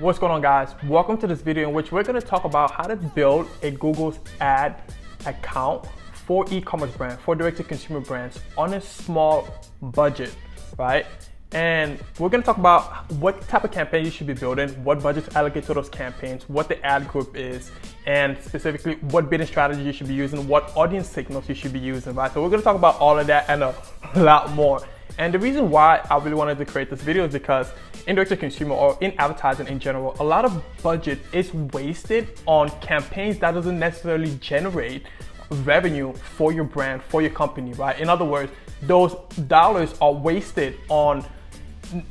What's going on, guys? Welcome to this video in which we're going to talk about how to build a Google's ad account for e-commerce brands, for direct-to-consumer brands on a small budget, right? And we're going to talk about what type of campaign you should be building, what budget to allocate to those campaigns, what the ad group is, and specifically what bidding strategy you should be using, what audience signals you should be using, right? So we're going to talk about all of that and a lot more. And the reason why I really wanted to create this video is because in direct-to-consumer or in advertising in general, a lot of budget is wasted on campaigns that doesn't necessarily generate revenue for your brand, for your company, right? In other words, those dollars are wasted on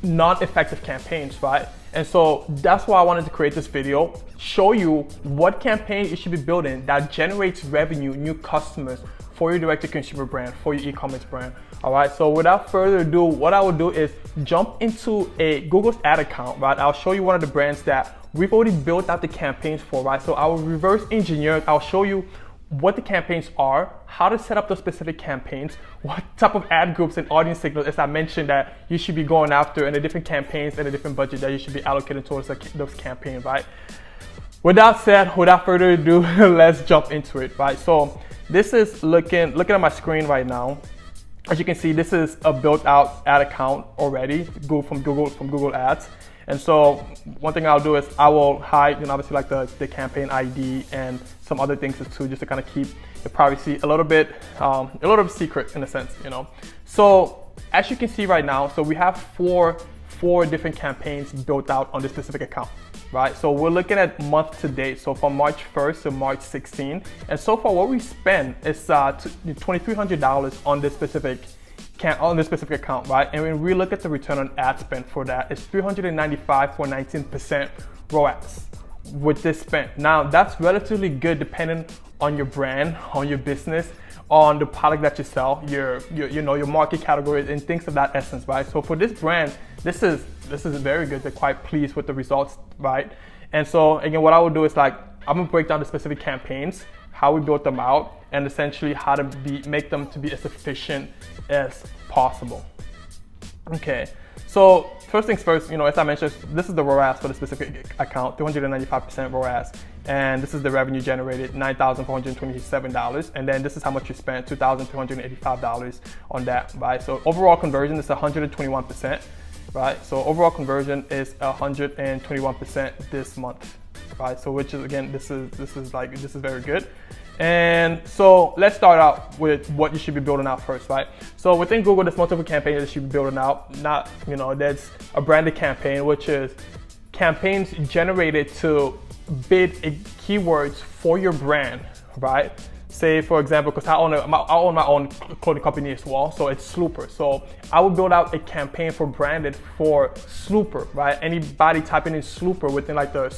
non-effective campaigns, right? And so that's why I wanted to create this video, show you what campaign you should be building that generates revenue, new customers for your direct-to-consumer brand, for your e-commerce brand. All right, so without further ado, what I will do is jump into a Google's ad account, right? I'll show you one of the brands that we've already built out the campaigns for, right? So I will reverse engineer it. I'll show you what the campaigns are, how to set up those specific campaigns, what type of ad groups and audience signals, as I mentioned, that you should be going after, and the different campaigns and the different budget that you should be allocating towards those campaigns, right? With that said, without further ado, let's jump into it, right? So this is looking at my screen right now. As you can see, this is a built out ad account already, from Google Ads. And so one thing I'll do is I will hide, obviously like the campaign ID and some other things too, just to kind of keep the privacy a little bit secret in a sense, So as you can see right now, so we have four different campaigns built out on this specific account, right? So we're looking at month to date, so from March 1st to March 16th. And so far what we spent is $2,300 on this specific account, right? And when we look at the return on ad spend for that, it's 395.19% ROAS with this spend. Now that's relatively good depending on your brand, on your business, on the product that you sell, your market categories and things of that essence, right? So for this brand, this is very good. They're quite pleased with the results, right? And so again, what I will do is I'm gonna break down the specific campaigns, how we built them out, and essentially how to make them to be as efficient as possible. Okay, so first things first, as I mentioned, this is the ROAS for the specific account, 295% ROAS. And this is the revenue generated, $9,427. And then this is how much you spent, $2,285 on that, right? So overall conversion is 121%, right? So overall conversion is 121% this month, right? So which is, again, this is very good. And so let's start out with what you should be building out first, right? So within Google, there's multiple campaigns that you should be building out. There's a branded campaign, which is campaigns generated to bid keywords for your brand, right? Say for example, because I own my own clothing company as well, so it's Slooper. So I would build out a campaign for branded for Slooper, right? Anybody typing in Slooper within the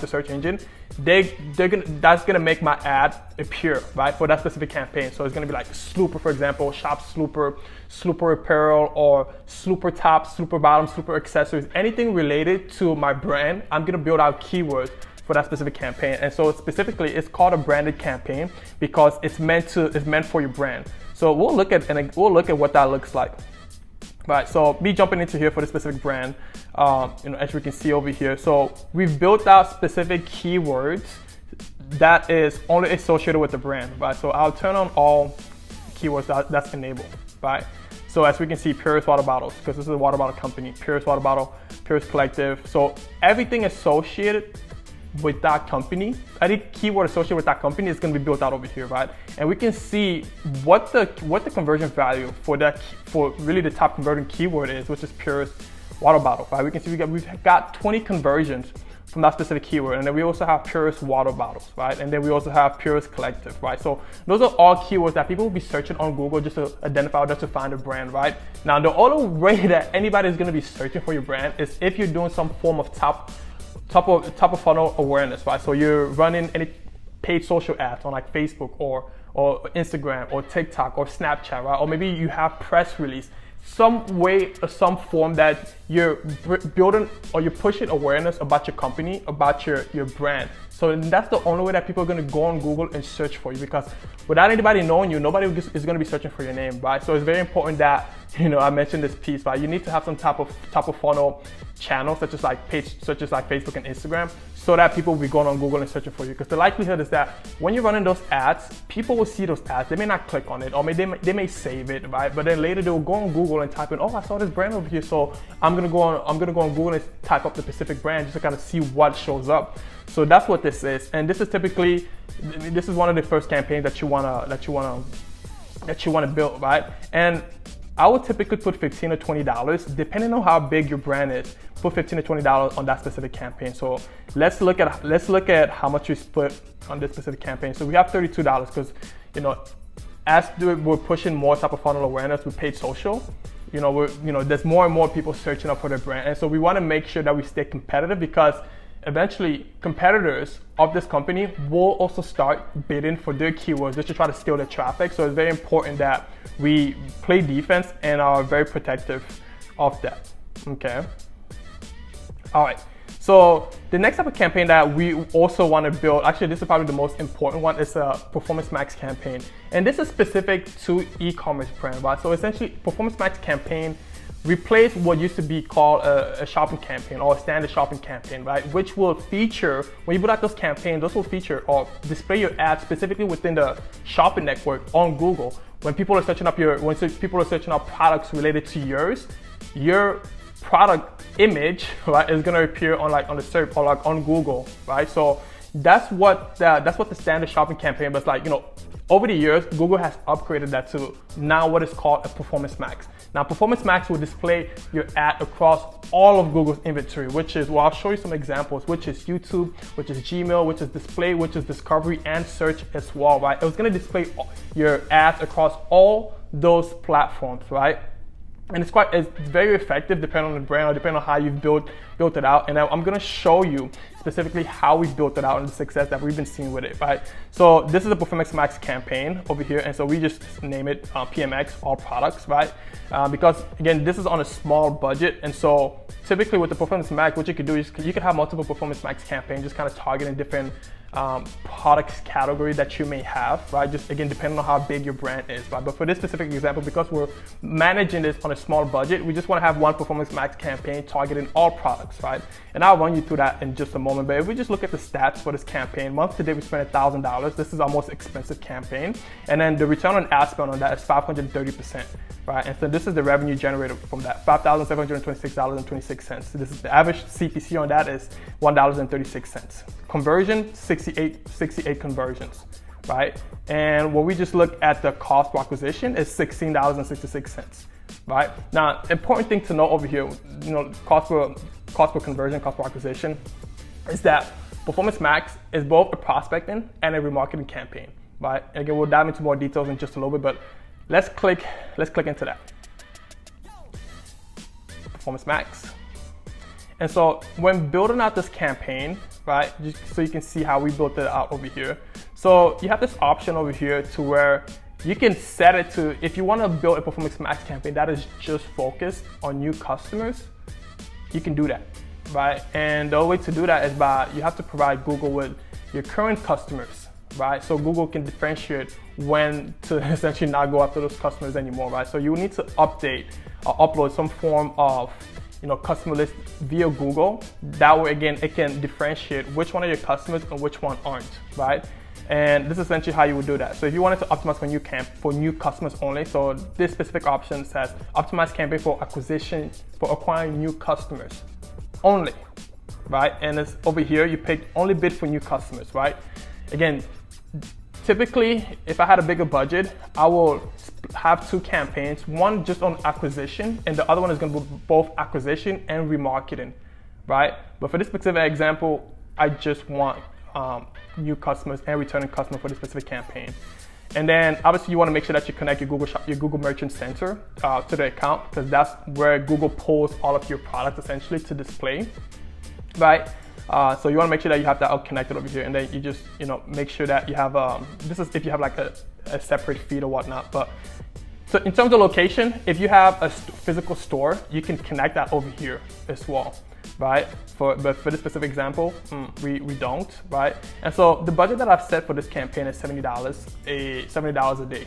search engine, that's gonna make my ad appear, right, for that specific campaign. So it's gonna be like Slooper, for example, shop Slooper, Slooper apparel, or Slooper tops, Slooper bottoms, Slooper accessories, anything related to my brand. I'm gonna build out keywords for that specific campaign. And so specifically, it's called a branded campaign because it's meant for your brand. So we'll look at what that looks like. Right, so me jumping into here for the specific brand, as we can see over here. So we've built out specific keywords that is only associated with the brand, right? So I'll turn on all keywords that's enabled, right? So as we can see, Purist water bottles, because this is a water bottle company, Purist water bottle, Purist collective. So everything associated with that company, any keyword associated with that company is going to be built out over here, right? And we can see what the conversion value for really the top converting keyword is, which is Purist water bottle, right? We can see we've got 20 conversions from that specific keyword, and then we also have Purist water bottles, right? And then we also have Purist collective, right? So those are all keywords that people will be searching on Google just to identify, just to find a brand, right? Now the only way that anybody is going to be searching for your brand is if you're doing some form of top of funnel awareness, right? So you're running any paid social ads on Facebook or Instagram or TikTok or Snapchat, right? Or maybe you have press release, some way or some form that you're building or you're pushing awareness about your company, about your brand. So that's the only way that people are going to go on Google and search for you, because without anybody knowing you, nobody is going to be searching for your name, right? So it's very important that, I mentioned this piece, right? You need to have some type of funnel channels, such as like Facebook and Instagram, so that people will be going on Google and searching for you. Because the likelihood is that when you're running those ads, people will see those ads. They may not click on it, or they may save it, right? But then later they will go on Google and type in, oh, I saw this brand over here, so I'm gonna go on Google and type up the specific brand just to kind of see what shows up. So that's what this is, and this is one of the first campaigns that you wanna build, right? And I would typically put $15 or $20, depending on how big your brand is. Put $15 to $20 on that specific campaign. So let's look at how much we split on this specific campaign. So we have $32 because, as we're pushing more type of funnel awareness with paid social, there's more and more people searching up for their brand, and so we want to make sure that we stay competitive, because eventually competitors of this company will also start bidding for their keywords just to try to steal their traffic. So it's very important that we play defense and are very protective of that. Okay. All right. So the next type of campaign that we also want to build, actually this is probably the most important one, is a Performance Max campaign. And this is specific to e-commerce brand, right? So essentially Performance Max campaign replace what used to be called a shopping campaign or a standard shopping campaign, right? Which will feature, when you put out those campaigns, those will feature or display your ads specifically within the shopping network on Google. When people are searching up products related to yours, your product image, right, is gonna appear on the search or on Google, right? So that's what the standard shopping campaign was like. Over the years, Google has upgraded that to now what is called a Performance Max. Now, Performance Max will display your ad across all of Google's inventory, which is, well, I'll show you some examples, which is YouTube, which is Gmail, which is Display, which is Discovery, and Search as well, right? It was gonna display your ads across all those platforms, right? And it's very effective depending on the brand or depending on how you've built it out. And I'm gonna show you specifically how we built it out and the success that we've been seeing with it, right? So this is a Performance Max campaign over here. And so we just name it PMX, all products, right? Because again, this is on a small budget. And so typically with the Performance Max, what you could do is you could have multiple Performance Max campaigns, just kind of targeting different products category that you may have, right? Just again, depending on how big your brand is, right? But for this specific example, because we're managing this on a small budget, we just want to have one Performance Max campaign targeting all products, right? And I'll run you through that in just a moment. But if we just look at the stats for this campaign, month to date, we spent $1,000. This is our most expensive campaign. And then the return on ad spend on that is 530%, right? And so this is the revenue generated from that, $5,726.26. This is the average CPC on that is $1.36. Conversion, 68 conversions, right? And when we just look at the cost per acquisition, is $16.66, right? Now, important thing to note over here, cost per conversion, cost per acquisition, is that Performance Max is both a prospecting and a remarketing campaign, right? And again, we'll dive into more details in just a little bit, but let's click into that. Performance Max. And so when building out this campaign, right, just so you can see how we built it out over here. So you have this option over here to where you can set it to, if you want to build a Performance Max campaign that is just focused on new customers, you can do that, right? And the way to do that is you have to provide Google with your current customers, right? So Google can differentiate when to essentially not go after those customers anymore, right? So you will need to update or upload some form of customer list via Google. That way, again, it can differentiate which one of your customers and which one aren't, right? And this is essentially how you would do that. So if you wanted to optimize for new customers only, so this specific option says optimize campaign for acquiring new customers only, right? And it's over here, you pick only bid for new customers, right? Again, typically, if I had a bigger budget, I will have two campaigns, one just on acquisition, and the other one is going to be both acquisition and remarketing, right? But for this specific example, I just want new customers and returning customers for this specific campaign. And then obviously you want to make sure that you connect your Google Merchant Center to the account, because that's where Google pulls all of your products essentially to display, right? So you want to make sure that you have that all connected over here, and then you just make sure that you have this is if you have like a separate feed or whatnot. But So in terms of location, if you have a physical store, you can connect that over here as well, right? But for this specific example, we don't, right? And so the budget that I've set for this campaign is $70 a day.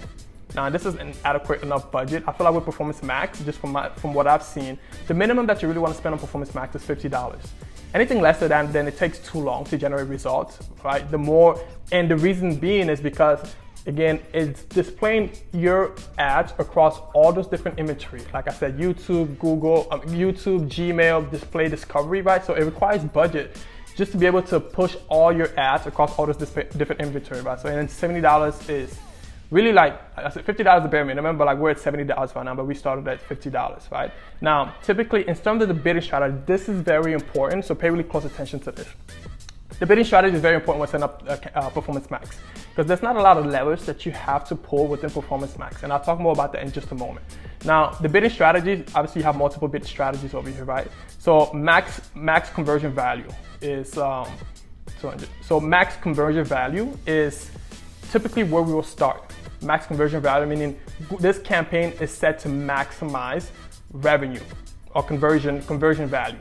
Now this is an adequate enough budget. I feel like with Performance Max, just from what I've seen, the minimum that you really want to spend on Performance Max is $50. Anything less than that, then it takes too long to generate results, right? And the reason being is because, again, it's displaying your ads across all those different inventory. Like I said, YouTube, Google, YouTube, Gmail, display discovery, right? So it requires budget just to be able to push all your ads across all those different inventory, right? So and then $70 is really, like I said, $50 is the bare minimum, but like we're at $70 right now, but we started at $50, right? Now, typically in terms of the bidding strategy, this is very important, so pay really close attention to this. The bidding strategy is very important when setting up Performance Max, because there's not a lot of levers that you have to pull within Performance Max, and I'll talk more about that in just a moment. Now, the bidding strategies, obviously you have multiple bid strategies over here, right? So max conversion value is 200. So max conversion value is typically where we will start. Max conversion value, meaning this campaign is set to maximize revenue or conversion value,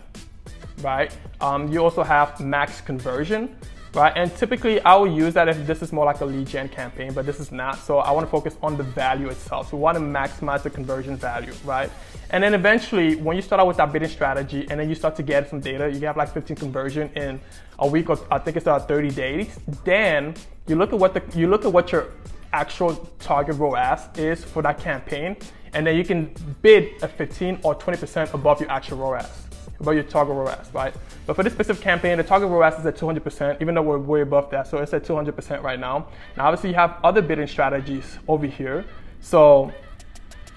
right? You also have max conversion, right? And typically I will use that if this is more like a lead gen campaign, but this is not. So I want to focus on the value itself. So we want to maximize the conversion value, right? And then eventually, when you start out with that bidding strategy and then you start to get some data, you have like 15 conversion in a week, or I think it's 30 days. Then you look at what your actual target ROAS is for that campaign, and then you can bid a 15 or 20% above your actual ROAS, above your target ROAS, right? But for this specific campaign, the target ROAS is at 200%, even though we're way above that, so it's at 200% right now. Now, obviously, you have other bidding strategies over here, so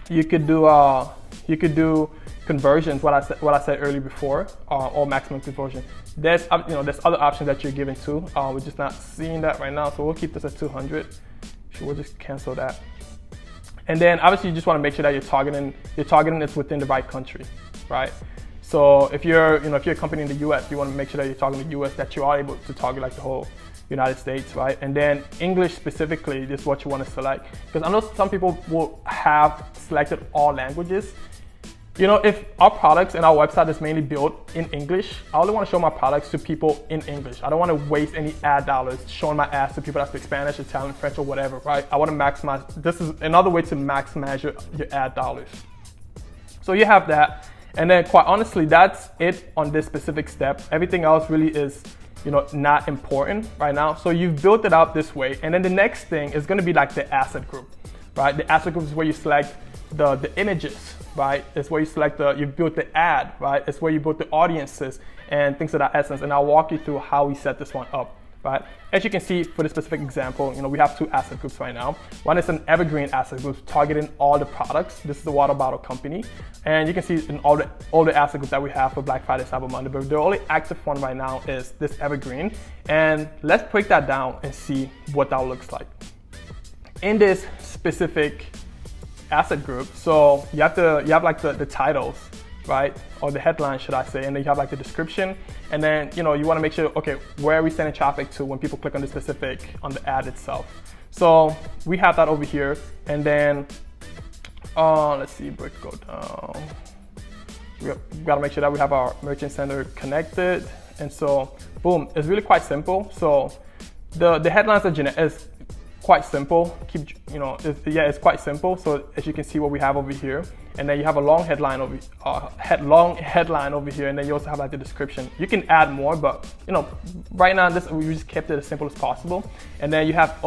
you could do conversions, what I said earlier before, or maximum conversion. There's other options that you're given too. We're just not seeing that right now, so we'll keep this at 200. We'll just cancel that. And then obviously you just want to make sure that you're targeting this within the right country, right? So if you're a company in the US, you want to make sure that you're targeting the US, that you are able to target like the whole United States, right? And then English specifically is what you want to select, because I know some people will have selected all languages. You know, if our products and our website is mainly built in English, I only want to show my products to people in English. I don't want to waste any ad dollars showing my ads to people that speak Spanish, Italian, French, or whatever, right? I want to maximize. This is another way to maximize your ad dollars. So you have that. And then quite honestly, that's it on this specific step. Everything else really is, not important right now. So you've built it out this way. And then the next thing is going to be like the asset group, right? The asset group is where you select the images, right? It's where you select you build the ad, right? It's where you build the audiences and things of that essence. And I'll walk you through how we set this one up, right? As you can see for this specific example, we have two asset groups right now. One is an evergreen asset group targeting all the products. This is the water bottle company. And you can see in all the asset groups that we have for Black Friday, Cyber Monday, but the only active one right now is this evergreen. And let's break that down and see what that looks like. In this specific asset group, so you have like the titles, right, or the headline, should I say, and then you have like the description, and then you want to make sure, okay, where are we sending traffic to when people click on the ad itself. So we have that over here, and then let's see, go down. We got to make sure that we have our merchant center connected, and so boom, it's really quite simple. So the headlines is quite simple. It's quite simple. So as you can see what we have over here, and then you have a long headline over here, and then you also have like the description. You can add more, but right now we just kept it as simple as possible. And then you have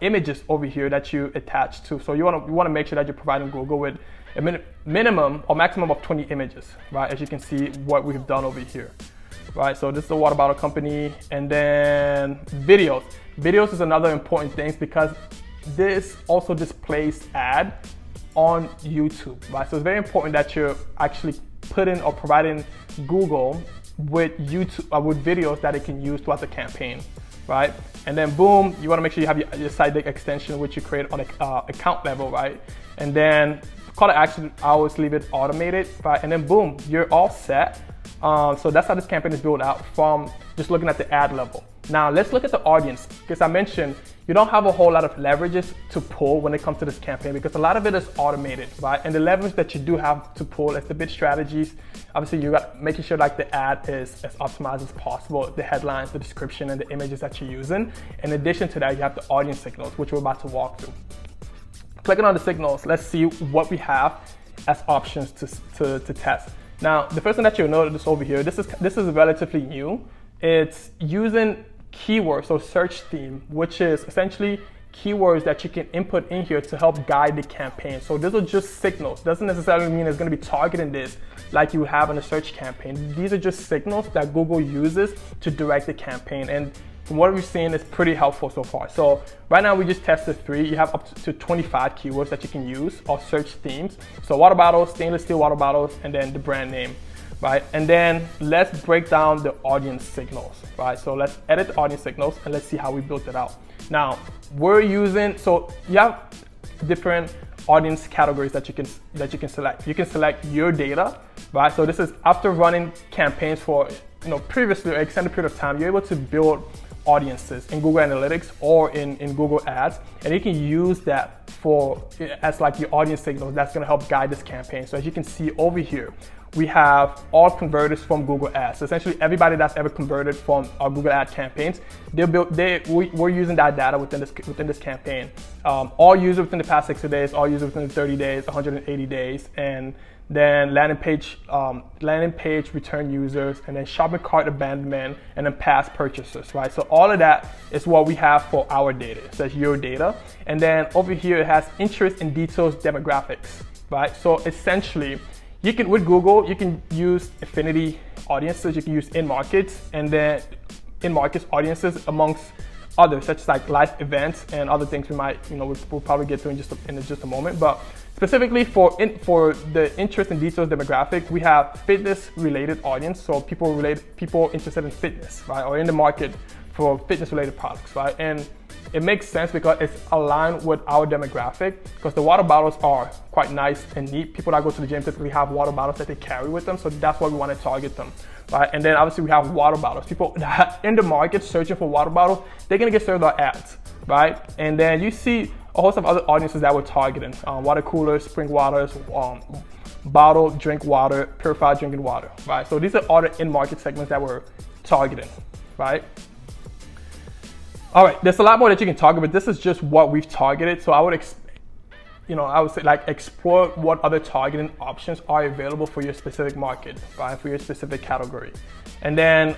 images over here that you attach to. So you want to make sure that you're providing Google with a minimum or maximum of 20 images, right? As you can see what we've done over here, right? So this is the water bottle company, and then videos. Videos is another important thing because this also displays ad on YouTube, right? So it's very important that you're actually putting or providing Google with with videos that it can use throughout the campaign, right? And then boom, you want to make sure you have your site deck extension, which you create on account level, right? And then call to action, I always leave it automated, right? And then boom, you're all set. So that's how this campaign is built out from just looking at the ad level. Now let's look at the audience, because I mentioned you don't have a whole lot of leverages to pull when it comes to this campaign, because a lot of it is automated, right? And the leverage that you do have to pull is the bid strategies. Obviously, you got making sure like the ad is as optimized as possible, the headlines, the description, and the images that you're using. In addition to that, you have the audience signals, which we're about to walk through. Clicking on the signals, let's see what we have as options to test. Now, the first thing that you'll notice over here, this is relatively new. It's using keywords, so search theme, which is essentially keywords that you can input in here to help guide the campaign. So these are just signals. Doesn't necessarily mean it's going to be targeting this like you have in a search campaign. These are just signals that Google uses to direct the campaign. And from what we've seen, it's pretty helpful so far. So right now we just tested 3. You have up to 25 keywords that you can use or search themes. So water bottles, stainless steel water bottles, and then the brand name. Right, and then let's break down the audience signals, right? So let's edit the audience signals and let's see how we built it out. Now, we're using, so you have different audience categories that you can select. You can select your data, right? So this is after running campaigns for, previously an extended period of time, you're able to build audiences in Google Analytics or in Google Ads, and you can use that as like your audience signals. That's going to help guide this campaign. So as you can see over here, we have all converters from Google Ads. So essentially everybody that's ever converted from our Google Ad campaigns, we're using that data within this campaign. All users within the past 60 days, all users within 30 days, 180 days, and then landing page return users, and then shopping cart abandonment, and then past purchases, right? So all of that is what we have for our data. So that's your data. And then over here, it has interest in details demographics, right? So essentially, with Google, you can use affinity audiences, you can use in-markets, and then in-markets audiences amongst others, such as like live events and other things we might, we'll probably get to in just a moment. But specifically for the interest in details demographic, we have fitness-related audience, so people interested in fitness, right, or in the market for fitness-related products, right? And it makes sense because it's aligned with our demographic, because the water bottles are quite nice and neat. People that go to the gym typically have water bottles that they carry with them, so that's why we want to target them, right? And then obviously we have water bottles. People that in the market searching for water bottles, they're gonna get served our ads, right? And then you see a host of other audiences that we're targeting: water coolers, spring waters, bottled drink water, purified drinking water, right? So these are all the in-market segments that we're targeting, right? All right, there's a lot more that you can target, but this is just what we've targeted. So I would say like explore what other targeting options are available for your specific market, right? For your specific category. And then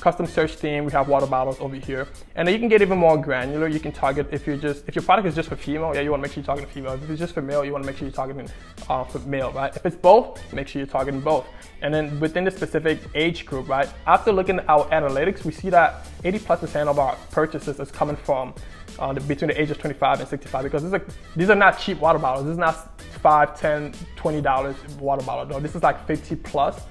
custom search theme, we have water bottles over here. And then you can get even more granular. You can target if your product is just for female, you want to make sure you're targeting female. If it's just for male, you want to make sure you're targeting for male, right? If it's both, make sure you're targeting both. And then within the specific age group, right? After looking at our analytics, we see that 80+% of our purchases is coming from between the age of 25 and 65, because these are not cheap water bottles. This is not $5, $10, $20 water bottle. No, this is like 50 plus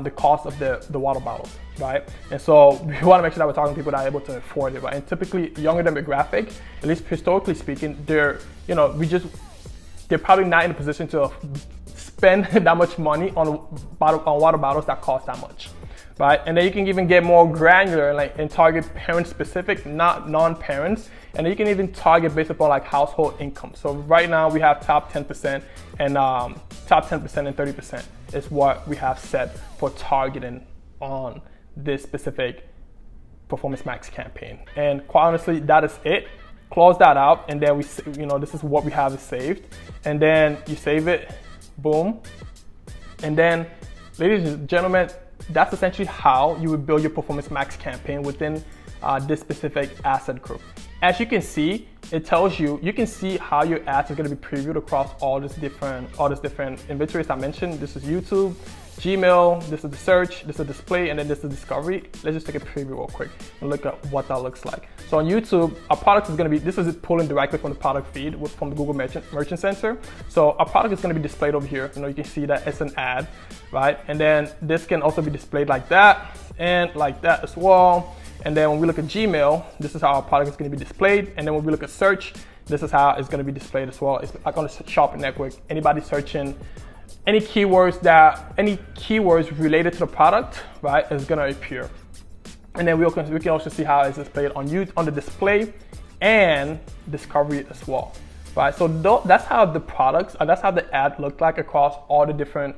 the cost of the water bottles, right? And so we want to make sure that we're talking to people that are able to afford it, right? And typically younger demographic, at least historically speaking, they're probably not in a position to spend that much money on water bottles that cost that much, right? And then you can even get more granular and target parent specific, not non-parents. And then you can even target based upon like household income. So right now we have top 10% and top 10% and 30% is what we have set for targeting on this specific Performance Max campaign. And quite honestly, that is it. Close that out, and then this is what we have is saved. And then you save it, boom. And then, ladies and gentlemen, that's essentially how you would build your Performance Max campaign within this specific asset group. As you can see, it tells you can see how your ads are going to be previewed across all these different inventories I mentioned. This is YouTube, Gmail, this is the search, this is display, and then this is discovery. Let's just take a preview real quick and look at what that looks like. So on YouTube, our product is going to be, this is pulling directly from the product feed from the Google Merchant Center. So our product is going to be displayed over here. You can see that it's an ad, right? And then this can also be displayed like that and like that as well. And then when we look at Gmail, this is how our product is going to be displayed. And then when we look at search, this is how it's going to be displayed as well. It's like on the shopping network. Anybody searching any keywords related to the product, right, is going to appear. And then we can also see how it's displayed on the display and discovery as well, right? So that's how the products, that's how the ad looked like across all the different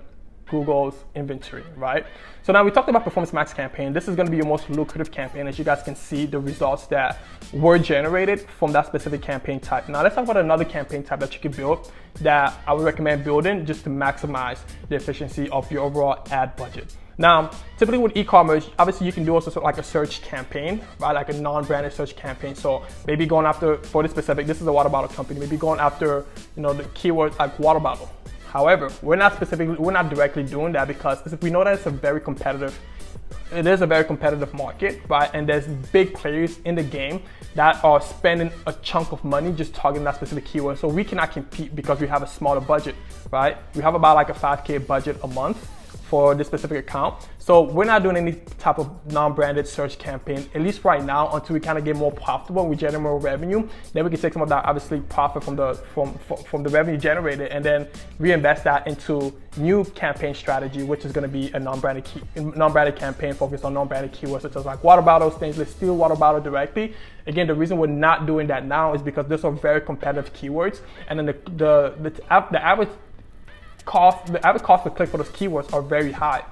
Google's inventory, right? So now we talked about Performance Max campaign. This is going to be your most lucrative campaign. As you guys can see, the results that were generated from that specific campaign type. Now let's talk about another campaign type that you can build that I would recommend building just to maximize the efficiency of your overall ad budget. Now, typically with e-commerce, obviously you can do also like a search campaign, right? Like a non-branded search campaign. So maybe going after, for this specific, this is a water bottle company, maybe going after, the keyword like water bottle. However, we're not directly doing that because we know that it is a very competitive market, right? And there's big players in the game that are spending a chunk of money just targeting that specific keyword. So we cannot compete because we have a smaller budget, right? We have about like a 5K budget a month for this specific account. So we're not doing any type of non-branded search campaign, at least right now, until we kind of get more profitable, we generate more revenue. Then we can take some of that obviously profit from the revenue generated and then reinvest that into new campaign strategy, which is going to be a non-branded campaign focused on non-branded keywords such as like water bottles, stainless steel water bottle directly. Again, the reason we're not doing that now is because those are very competitive keywords, and then the average cost per click for those keywords are very high,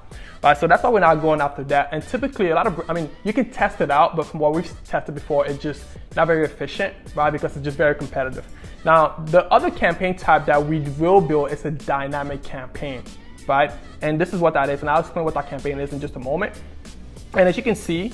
right? So that's why we're not going after that. And typically you can test it out, but from what we've tested before, it's just not very efficient, right? Because it's just very competitive. Now, the other campaign type that we will build is a dynamic campaign, right? And this is what that is. And I'll explain what that campaign is in just a moment. And as you can see,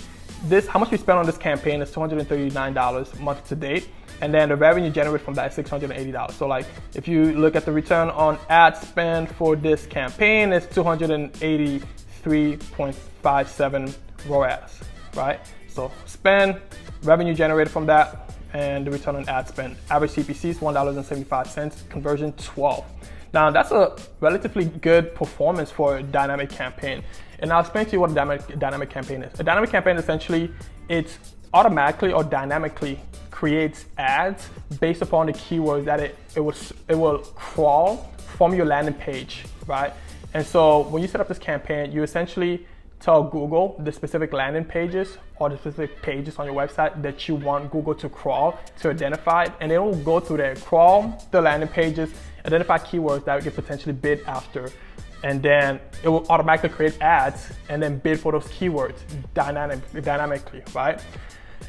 how much we spent on this campaign is $239 month to date. And then the revenue generated from that is $680. So like if you look at the return on ad spend for this campaign, it's 283.57 ROAS, right? So spend, revenue generated from that, and the return on ad spend. Average CPC is $1.75, conversion 12. Now that's a relatively good performance for a dynamic campaign. And I'll explain to you what a dynamic campaign is. A dynamic campaign, essentially, it's automatically or dynamically creates ads based upon the keywords that it will crawl from your landing page, right? And so when you set up this campaign, you essentially tell Google the specific landing pages or the specific pages on your website that you want Google to crawl to identify, and it will go through there, crawl the landing pages, identify keywords that we could potentially bid after, and then it will automatically create ads and then bid for those keywords dynamically, right?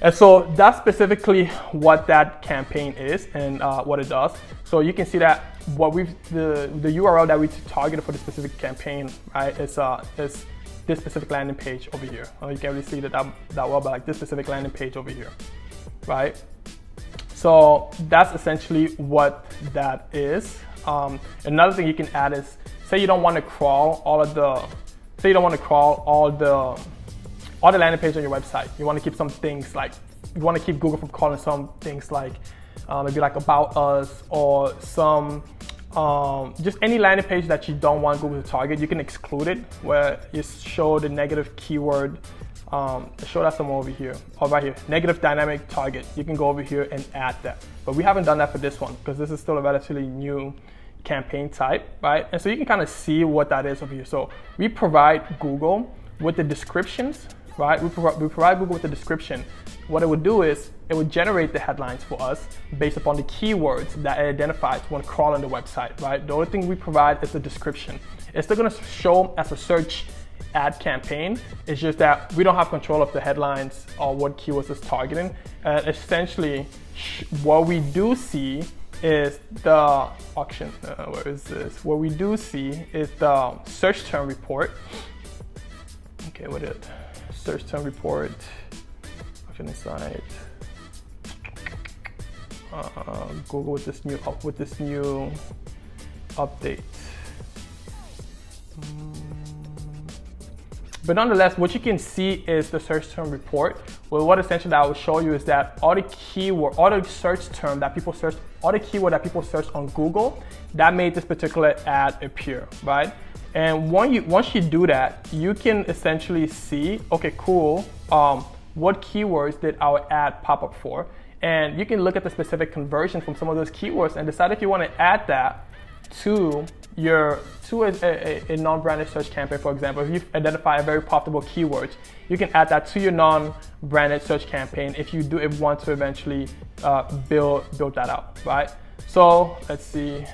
And so that's specifically what that campaign is and what it does. So you can see that the URL that we targeted for the specific campaign, right, is this specific landing page over here. You can't really see that well, but like this specific landing page over here, right? So that's essentially what that is. Another thing you can add is, say you don't want to crawl all the landing pages on your website. You want to keep some things like, you want to keep Google from calling some things like maybe like about us or some just any landing page that you don't want Google to target. You can exclude it where you show the negative keyword. Show that somewhere over here, or right here, negative dynamic target. You can go over here and add that. But we haven't done that for this one because this is still a relatively new campaign type, right? And so you can kind of see what that is over here. So we provide Google with the descriptions, right? We provide Google with the description. What it would do is it would generate the headlines for us based upon the keywords that it identifies when crawling the website, right? The only thing we provide is the description. It's still going to show as a search ad campaign. It's just that we don't have control of the headlines or what keywords it's targeting. Essentially, what we do see is the auction. Where is this? What we do see is the search term report. Okay, what is it? Search term report. Auction insight. Google with this new update. But nonetheless, what you can see is the search term report. Well, what essentially that will show you is that all the keyword that people searched on Google that made this particular ad appear, right? And once you do that, you can essentially see, okay, cool, what keywords did our ad pop up for? And you can look at the specific conversion from some of those keywords and decide if you want to add that to a non-branded search campaign. For example, if you identify a very profitable keyword, you can add that to your non-branded search campaign if you want to eventually build that out, right? So let's see.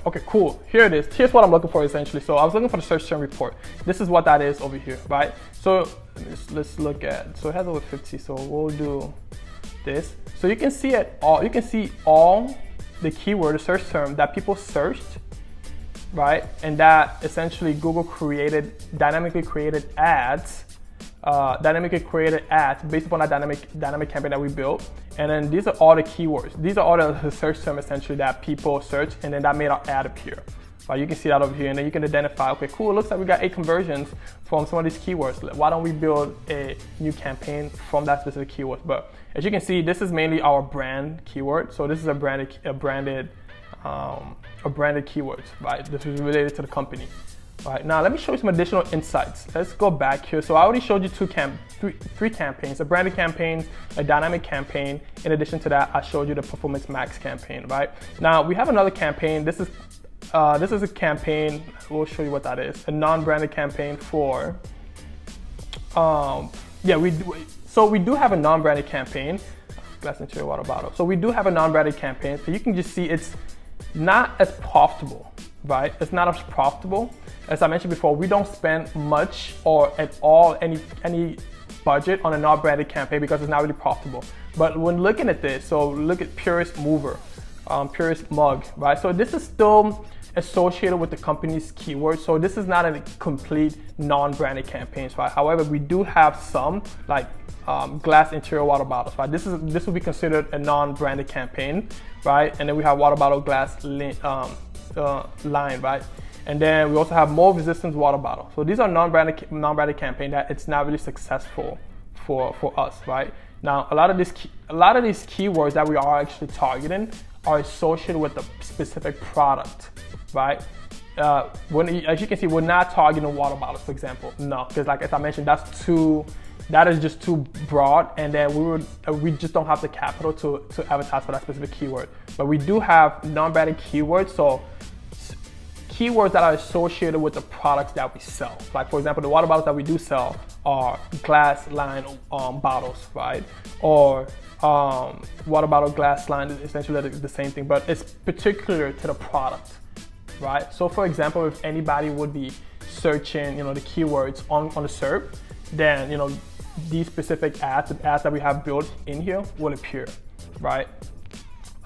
Okay, cool. Here it is. Here's what I'm looking for essentially. So I was looking for the search term report. This is what that is over here, right? So let's look at. So it has over 50. So we'll do this. So you can see it all. You can see all the keyword, the search term that people searched, right? And that essentially Google dynamically created ads based upon that dynamic campaign that we built. And then these are all the keywords. These are all the search terms essentially that people search, and then that made our ad appear. Right, you can see that over here, and then you can identify, okay, cool, it looks like we got 8 conversions from some of these keywords. Why don't we build a new campaign from that specific keyword? But as you can see, this is mainly our brand keyword. So this is a branded keyword, right? This is related to the company. All right, now let me show you some additional insights. Let's go back here. So I already showed you three campaigns, a branded campaign, a dynamic campaign. In addition to that, I showed you the Performance Max campaign, right? Now we have another campaign. This is a campaign, we'll show you what that is, a non-branded campaign for, we do have a non-branded campaign, glass interior water bottle. So we do have a non-branded campaign, so you can just see it's not as profitable, right? It's not as profitable. As I mentioned before, we don't spend much or at all any budget on a non-branded campaign because it's not really profitable. But when looking at this, so look at Purist Mover, Purist Mug, right? So this is still associated with the company's keywords. So this is not a complete non-branded campaigns, right? However, we do have some like glass interior water bottles, right? This would be considered a non-branded campaign, right? And then we have water bottle glass line, right? And then we also have mold resistance water bottle. So these are non-branded campaign that it's not really successful for us, right? Now, a lot of these keywords that we are actually targeting are associated with a specific product, right? As you can see, we're not targeting water bottles, for example. No, because like as I mentioned, that is just too broad, and then we just don't have the capital to advertise for that specific keyword. But we do have non-branded keywords, so keywords that are associated with the products that we sell. Like for example, the water bottles that we do sell are glass line bottles, right? Or water bottle glass line is essentially the same thing, but it's particular to the product, right? So for example, if anybody would be searching, the keywords on the SERP, then these specific ads, the ads that we have built in here will appear, right?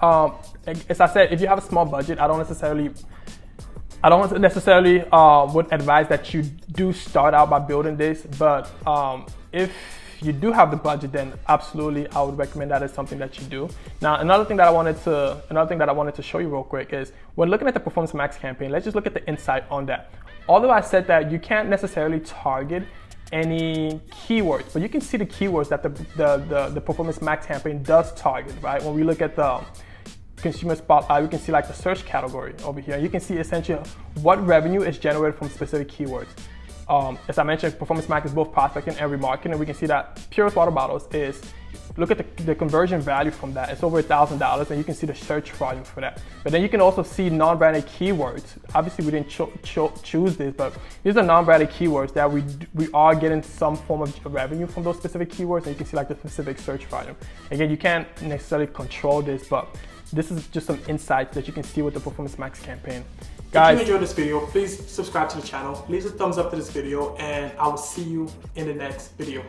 As I said, if you have a small budget, I don't necessarily would advise that you do start out by building this, but if you do have the budget, then absolutely I would recommend that as something that you do. Now, another thing that I wanted to show you real quick is when looking at the Performance Max campaign, let's just look at the insight on that. Although I said that you can't necessarily target any keywords, but you can see the keywords that the Performance Max campaign does target, right? When we look at the consumer spotlight, we can see like the search category over here. You can see essentially what revenue is generated from specific keywords. As I mentioned, Performance Max is both prospecting and remarketing, and we can see that Purist Water Bottles look at the conversion value from that. It's over $1,000, and you can see the search volume for that. But then you can also see non-branded keywords. Obviously, we didn't choose this, but these are non-branded keywords that we are getting some form of revenue from those specific keywords, and you can see like the specific search volume. Again, you can't necessarily control this, but this is just some insights that you can see with the Performance Max campaign. Guys, if you enjoyed this video, please subscribe to the channel, leave a thumbs up to this video, and I will see you in the next video.